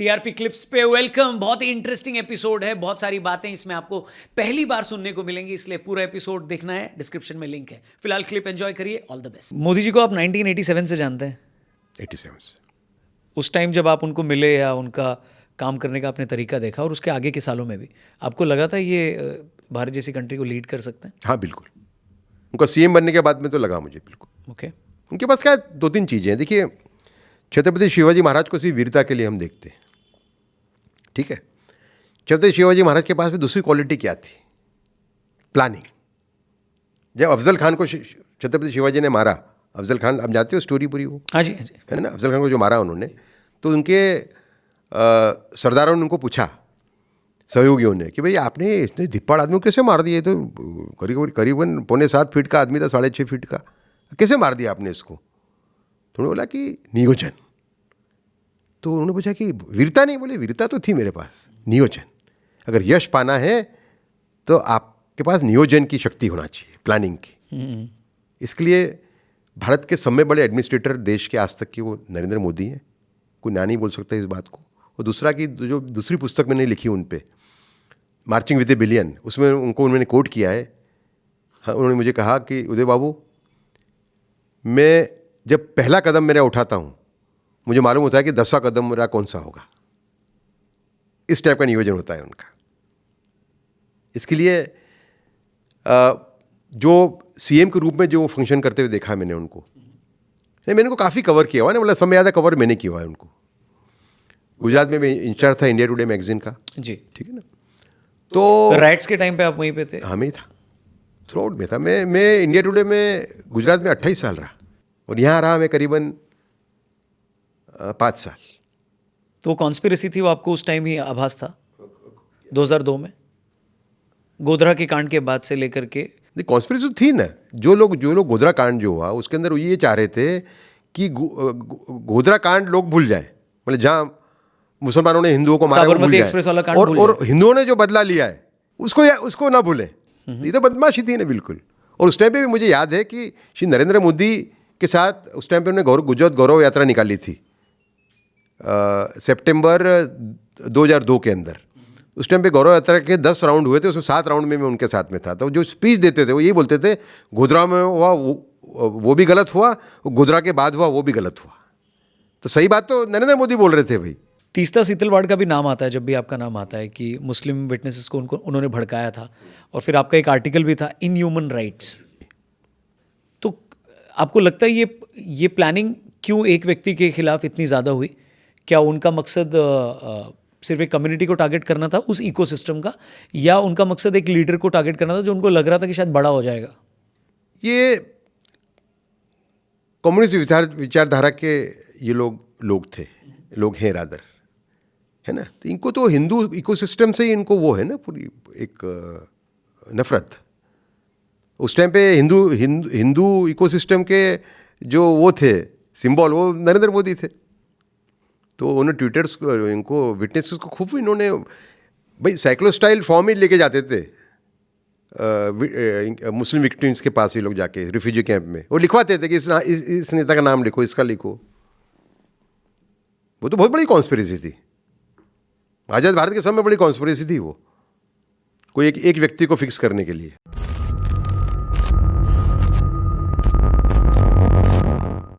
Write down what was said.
TRP clips पे welcome. बहुत ही interesting episode है, बहुत सारी बातें इसमें आपको पहली बार सुनने को मिलेंगी, इसलिए पूरा एपिसोड देखना है। डिस्क्रिप्शन में लिंक है। फिलहाल क्लिप एंजॉय करिए। All the best. Modi ji को आप 1987 से जानते हैं? 87 से। उस टाइम जब आप उनको मिले या उनका काम करने का आपने तरीका देखा और उसके आगे के सालों में भी आपको लगा था ये भारत जैसी कंट्री को लीड कर सकते हैं? हाँ बिल्कुल, उनका सीएम बनने के बाद में तो लगा मुझे बिल्कुल। ओके। उनके पास क्या दो तीन चीज़ें हैं। देखिए, छत्रपति शिवाजी महाराज को सिर्फ वीरता के लिए हम देखते हैं, ठीक है। छत्रपति शिवाजी महाराज के पास भी दूसरी क्वालिटी क्या थी? प्लानिंग। जब अफजल खान को छत्रपति शिवाजी ने मारा, अफजल खान, आप जानते हो स्टोरी पूरी वो? हाँ जी, हाँ जी। है ना, अफजल खान को जो मारा उन्होंने, तो उनके सरदारों ने उनको पूछा, सहयोगियों ने, कि भाई आपने इतने धिप्पाड़ आदमी को कैसे मार दिया? तो करीबन 6.25 फीट का आदमी था, 6.5 फीट का, कैसे मार दिया आपने इसको? तो उन्होंने बोला कि नियोजन। तो उन्होंने पूछा कि वीरता नहीं? बोले वीरता तो थी मेरे पास, नियोजन। अगर यश पाना है तो आपके पास नियोजन की शक्ति होना चाहिए, प्लानिंग की। इसके लिए भारत के सब में बड़े एडमिनिस्ट्रेटर देश के आज तक के वो नरेंद्र मोदी हैं, कोई ना नहीं बोल सकता इस बात को। और दूसरा कि जो दूसरी पुस्तक मैंने लिखी उन पे, मार्चिंग विद ए बिलियन, उसमें उन्होंने कोट किया है। हाँ, उन्होंने मुझे कहा कि उदय बाबू, मैं जब पहला कदम मेरा उठाता हूँ, मुझे मालूम होता है कि 10वां कदम मेरा कौन सा होगा। इस टाइप का नियोजन होता है उनका। इसके लिए जो सीएम के रूप में जो फंक्शन करते हुए देखा मैंने उनको, नहीं मैंने उनको काफ़ी कवर किया हुआ है ना, मतलब समय ज़्यादा कवर मैंने किया हुआ है उनको। गुजरात में मैं इंचार्ज था इंडिया टुडे मैगजीन का जी। ठीक है ना। तो राइट्स के टाइम पे आप वहीं पे थे? हाँ, मैं ही था, थ्रू आउट में था। मैं इंडिया टुडे में गुजरात में 28 साल रहा और यहाँ रहा मैं करीबन 5 साल। तो कॉन्स्पिरेसी थी वो आपको उस टाइम ही आभास था 2002 में, गोधरा के कांड के बाद से लेकर के? कॉन्स्पिरेसी थी ना। जो लोग गोधरा कांड जो हुआ उसके अंदर वो ये चाह रहे थे कि गोधरा कांड लोग भूल जाए, मतलब जहाँ मुसलमानों ने हिंदुओं को मारा वो भूल जाए, और हिंदुओं ने जो बदला लिया है उसको ना भूले। ये तो बदमाशी थी ना बिल्कुल। और उस टाइम पे भी मुझे याद है कि श्री नरेंद्र मोदी के साथ उस टाइम पे उन्होंने गुजरात गौरव यात्रा निकाली थी सितंबर 2002 के अंदर। उस टाइम पे गौरव यात्रा के 10 राउंड हुए थे, उसमें 7 राउंड में मैं उनके साथ में था। तो जो स्पीच देते थे वो यही बोलते थे, गोधरा में हुआ वो भी गलत हुआ, गोधरा के बाद हुआ वो भी गलत हुआ। तो सही बात तो नरेंद्र मोदी बोल रहे थे भाई। तीस्ता सीतलवाड़ का भी नाम आता है जब भी आपका नाम आता है कि मुस्लिम विटनेसेस को उन्होंने भड़काया था, और फिर आपका एक आर्टिकल भी था इन ह्यूमन राइट्स। तो आपको लगता है ये प्लानिंग क्यों एक व्यक्ति के खिलाफ इतनी ज़्यादा हुई? क्या उनका मकसद सिर्फ एक कम्युनिटी को टारगेट करना था उस इकोसिस्टम का, या उनका मकसद एक लीडर को टारगेट करना था जो उनको लग रहा था कि शायद बड़ा हो जाएगा? ये कम्युनिस्ट विचारधारा के ये लोग थे, लोग हैं रादर, है ना। तो इनको तो हिंदू इकोसिस्टम से ही इनको वो है ना पूरी एक नफरत। उस टाइम पे हिंदू इकोसिस्टम के जो वो थे सिंबल, वो नरेंद्र मोदी थे। तो उन्होंने ट्विटर्स इनको विटनेसेस को खूब इन्होंने भाई साइक्लोस्टाइल फॉर्म ही लेके जाते थे मुस्लिम विक्टिम्स के पास ही लोग जाके रिफ्यूजी कैंप में वो लिखवाते थे कि इस नेता का नाम लिखो, इसका लिखो। वो तो बहुत बड़ी कॉन्स्पिरेसी थी, आज़ाद भारत के समय बड़ी कॉन्स्पिरेसी थी वो, कोई एक व्यक्ति को फिक्स करने के लिए।